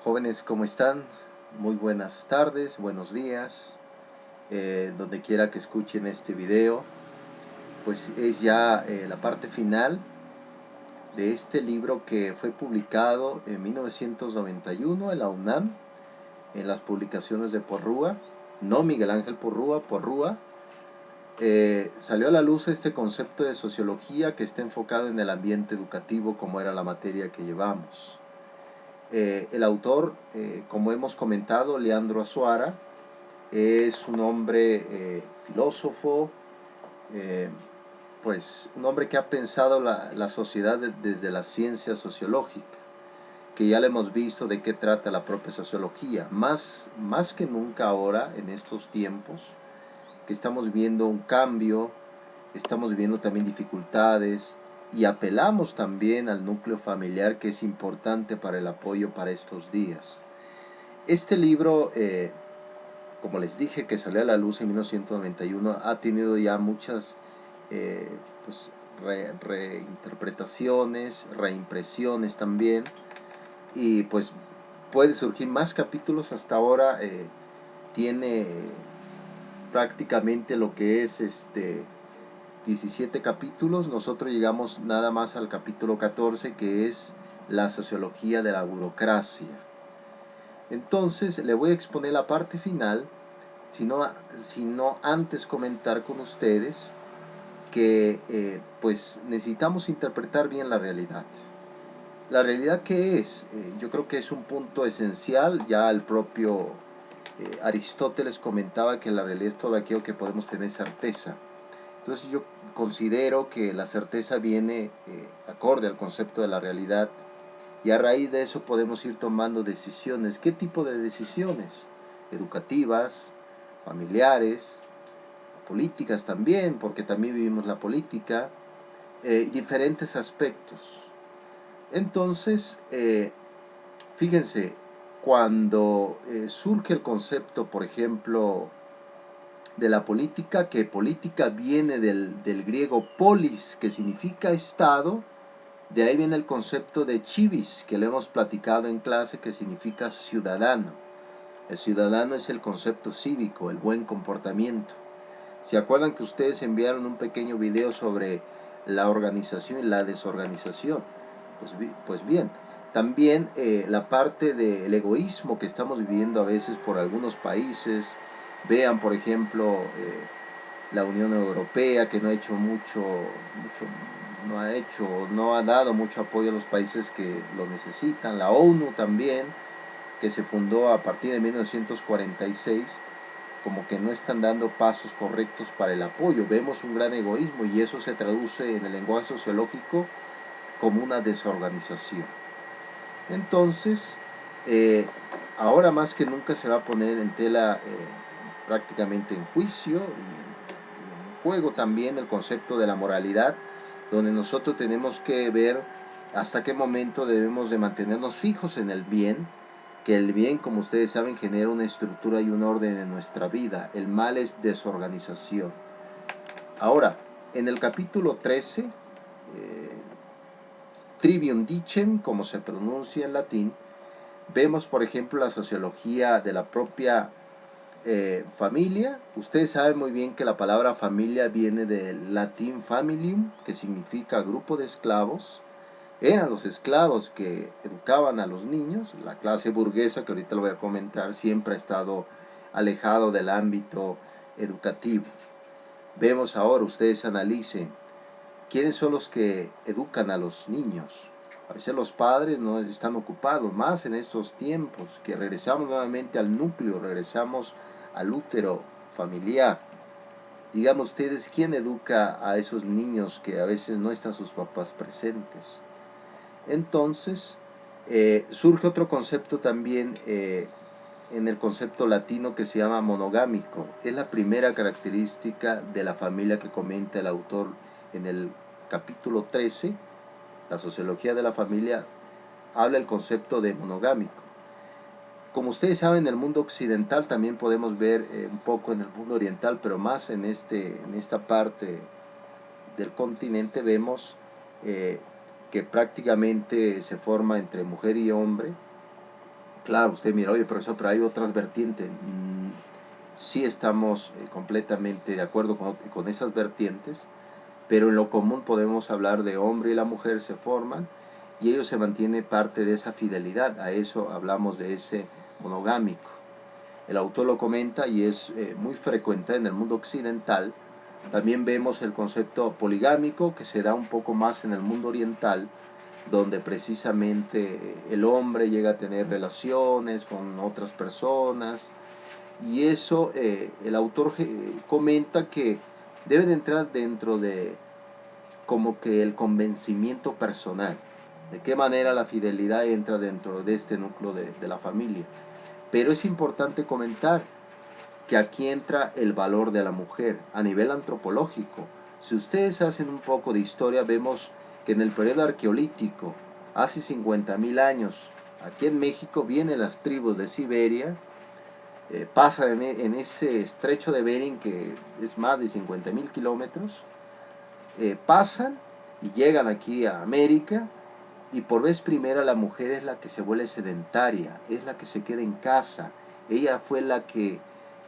Jóvenes, ¿cómo están? Muy buenas tardes, buenos días, donde quiera que escuchen este video. Pues es ya la parte final de este libro que fue publicado en 1991 en la UNAM, en las publicaciones de Porrúa, no Miguel Ángel Porrúa, Porrúa. Salió a la luz este concepto de sociología que está enfocado en el ambiente educativo, como era la materia que llevamos. El autor, como hemos comentado, Leandro Azuara, es un hombre filósofo, eh, pues un hombre que ha pensado la sociedad desde la ciencia sociológica, que ya le hemos visto de qué trata la propia sociología, más que nunca ahora, en estos tiempos, que estamos viendo un cambio, estamos viendo también dificultades y apelamos también al núcleo familiar, que es importante para el apoyo para estos días. Este libro, como les dije, que salió a la luz en 1991, ha tenido ya muchas eh, pues, reinterpretaciones, reimpresiones también, y pues puede surgir más capítulos. Hasta ahora tiene prácticamente lo que es 17 capítulos. Nosotros llegamos nada más al capítulo 14, que es la sociología de la burocracia. Entonces le voy a exponer la parte final, sino antes comentar con ustedes que pues necesitamos interpretar bien la realidad. ¿La realidad qué es? Yo creo que es un punto esencial. Ya el propio Aristóteles comentaba que la realidad es todo aquello que podemos tener certeza. Entonces yo considero que la certeza viene acorde al concepto de la realidad, y a raíz de eso podemos ir tomando decisiones. ¿Qué tipo de decisiones? Educativas, familiares, políticas también, porque también vivimos la política, diferentes aspectos. Entonces, fíjense, cuando surge el concepto, por ejemplo, de la política, que política viene del griego polis, que significa estado. De ahí viene el concepto de civis, que lo hemos platicado en clase, que significa ciudadano. El ciudadano es el concepto cívico, el buen comportamiento. ¿Se acuerdan que ustedes enviaron un pequeño video sobre la organización y la desorganización? Pues bien, también la parte del egoísmo que estamos viviendo a veces por algunos países. Vean, por ejemplo, la Unión Europea, que no ha hecho no ha dado mucho apoyo a los países que lo necesitan. La ONU también, que se fundó a partir de 1946, como que no están dando pasos correctos para el apoyo. Vemos un gran egoísmo, y eso se traduce en el lenguaje sociológico como una desorganización. Entonces, eh, ahora más que nunca se va a poner en tela, prácticamente en juicio y en juego también, el concepto de la moralidad, donde nosotros tenemos que ver hasta qué momento debemos de mantenernos fijos en el bien, que el bien, como ustedes saben, genera una estructura y un orden en nuestra vida. El mal es desorganización. Ahora, en el capítulo 13, Trivium Dicem, como se pronuncia en latín, vemos, por ejemplo, la sociología de la propia familia. Ustedes saben muy bien que la palabra familia viene del latín familium, que significa grupo de esclavos. Eran los esclavos que educaban a los niños. La clase burguesa, que ahorita lo voy a comentar, siempre ha estado alejado del ámbito educativo. Vemos ahora, ustedes analicen, ¿quiénes son los que educan a los niños? A veces los padres no están ocupados, más en estos tiempos, que regresamos nuevamente al núcleo, regresamos al útero familiar. Digan ustedes, ¿quién educa a esos niños que a veces no están sus papás presentes? Entonces, surge otro concepto también, en el concepto latino, que se llama monogámico. Es la primera característica de la familia que comenta el autor en el capítulo 13, la sociología de la familia. Habla el concepto de monogámico. Como ustedes saben, en el mundo occidental también podemos ver un poco en el mundo oriental, pero más en esta parte del continente, vemos que prácticamente se forma entre mujer y hombre, Claro, usted mira, oye, profesor, pero hay otras vertientes. Sí estamos completamente de acuerdo con esas vertientes, pero en lo común podemos hablar de hombre y la mujer se forman y ellos se mantiene parte de esa fidelidad. A eso hablamos de ese monogámico. El autor lo comenta y es muy frecuente en el mundo occidental. También vemos el concepto poligámico que se da un poco más en el mundo oriental, donde precisamente el hombre llega a tener relaciones con otras personas, y eso el autor comenta que deben entrar dentro de como que el convencimiento personal, de qué manera la fidelidad entra dentro de este núcleo de la familia. Pero es importante comentar que aquí entra el valor de la mujer a nivel antropológico. Si ustedes hacen un poco de historia, vemos que en el periodo arqueolítico, hace 50.000 años, aquí en México vienen las tribus de Siberia, pasan en ese estrecho de Bering que es más de 50.000 kilómetros, pasan y llegan aquí a América, y por vez primera la mujer es la que se vuelve sedentaria, es la que se queda en casa. Ella fue la que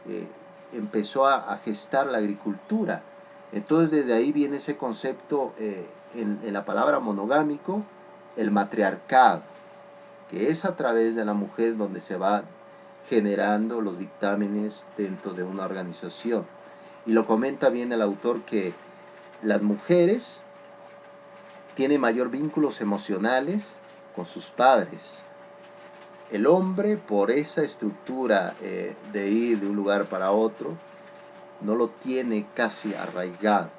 eh, empezó a gestar la agricultura. Entonces desde ahí viene ese concepto en la palabra monogámico, el matriarcado, que es a través de la mujer donde se va generando los dictámenes dentro de una organización. Y lo comenta bien el autor que las mujeres tienen mayor vínculos emocionales con sus padres. El hombre, por esa estructura de ir de un lugar para otro, no lo tiene casi arraigado.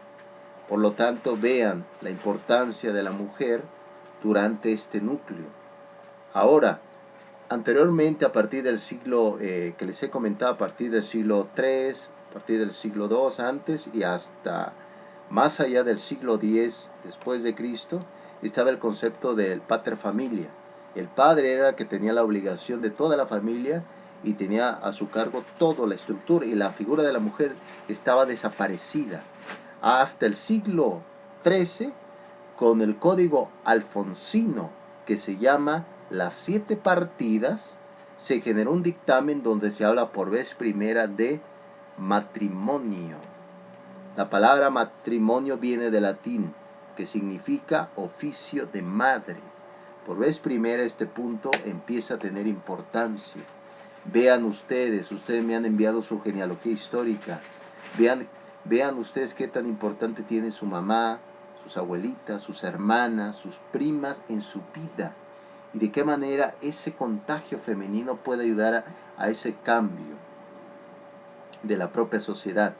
Por lo tanto, vean la importancia de la mujer durante este núcleo. Ahora, anteriormente, a partir del siglo que les he comentado, a partir del siglo III, a partir del siglo II antes y hasta más allá del siglo X después de Cristo, estaba el concepto del pater familia. El padre era el que tenía la obligación de toda la familia y tenía a su cargo toda la estructura, y la figura de la mujer estaba desaparecida. Hasta el siglo XIII, con el código alfonsino que se llama Las Siete Partidas, se generó un dictamen donde se habla por vez primera de matrimonio. La palabra matrimonio viene del latín, que significa oficio de madre. Por vez primera este punto empieza a tener importancia. Vean ustedes me han enviado su genealogía histórica. Vean ustedes qué tan importante tiene su mamá, sus abuelitas, sus hermanas, sus primas en su vida. Y de qué manera ese contagio femenino puede ayudar a ese cambio de la propia sociedad.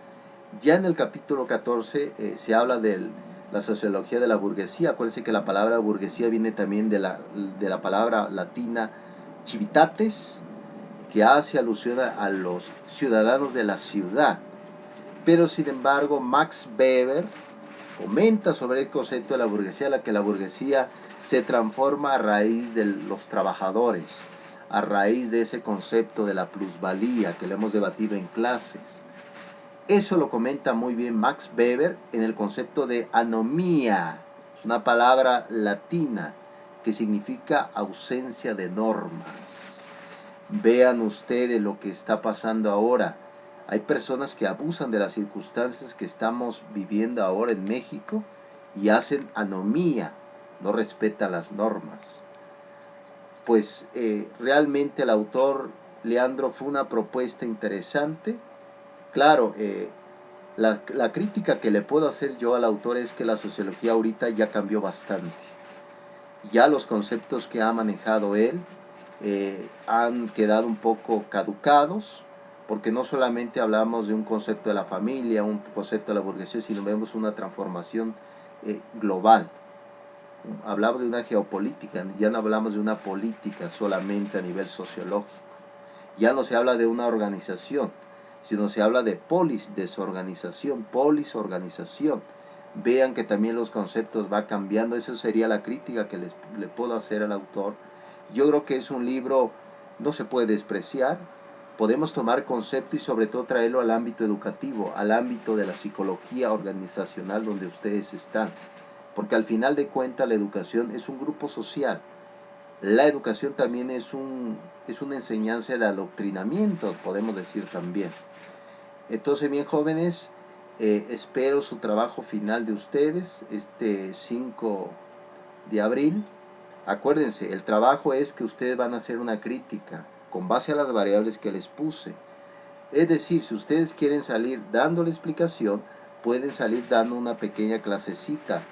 Ya en el capítulo 14 se habla de la sociología de la burguesía. Acuérdense que la palabra burguesía viene también de la palabra latina civitates, que hace alusión a los ciudadanos de la ciudad. Pero sin embargo, Max Weber comenta sobre el concepto de la burguesía, la que la burguesía se transforma a raíz de los trabajadores, a raíz de ese concepto de la plusvalía que le hemos debatido en clases. Eso lo comenta muy bien Max Weber en el concepto de anomía. Es una palabra latina que significa ausencia de normas. Vean ustedes lo que está pasando ahora. Hay personas que abusan de las circunstancias que estamos viviendo ahora en México y hacen anomía, no respetan las normas. Pues realmente el autor Leandro fue una propuesta interesante. Claro, la crítica que le puedo hacer yo al autor es que la sociología ahorita ya cambió bastante. Ya los conceptos que ha manejado él han quedado un poco caducados, porque no solamente hablamos de un concepto de la familia, un concepto de la burguesía, sino vemos una transformación global. Hablamos de una geopolítica, ya no hablamos de una política solamente a nivel sociológico. Ya no se habla de una organización, sino se habla de polis, desorganización, polis-organización. Vean que también los conceptos van cambiando. Esa sería la crítica que le puedo hacer al autor. Yo creo que es un libro, no se puede despreciar. Podemos tomar concepto y sobre todo traerlo al ámbito educativo, al ámbito de la psicología organizacional donde ustedes están. Porque al final de cuentas la educación es un grupo social. La educación también es una enseñanza de adoctrinamiento, podemos decir también. Entonces, bien jóvenes, espero su trabajo final de ustedes este 5 de abril. Acuérdense, el trabajo es que ustedes van a hacer una crítica con base a las variables que les puse. Es decir, si ustedes quieren salir dando la explicación, pueden salir dando una pequeña clasecita.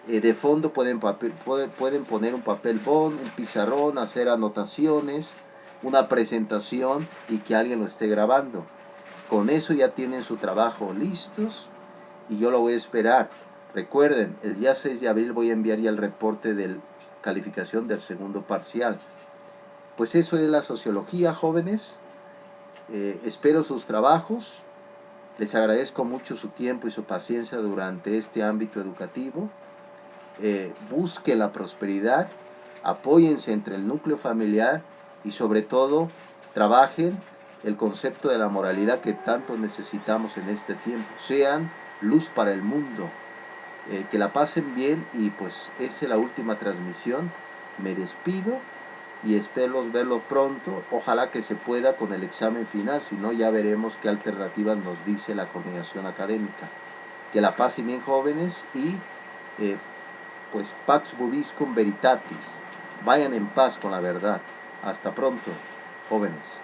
De fondo pueden poner un papel bond, un pizarrón, hacer anotaciones, una presentación y que alguien lo esté grabando. Con eso ya tienen su trabajo listos y yo lo voy a esperar. Recuerden, el día 6 de abril voy a enviar ya el reporte de calificación del segundo parcial. Pues eso es la sociología, jóvenes. Espero sus trabajos. Les agradezco mucho su tiempo y su paciencia durante este ámbito educativo. Busquen la prosperidad, apóyense entre el núcleo familiar y sobre todo trabajen el concepto de la moralidad que tanto necesitamos en este tiempo. Sean luz para el mundo. Que la pasen bien y pues esa es la última transmisión. Me despido y espero verlo pronto. Ojalá que se pueda con el examen final, si no ya veremos qué alternativas nos dice la coordinación académica. Que la pasen bien, jóvenes, y pues Pax Vobiscum Veritatis. Vayan en paz con la verdad. Hasta pronto, jóvenes.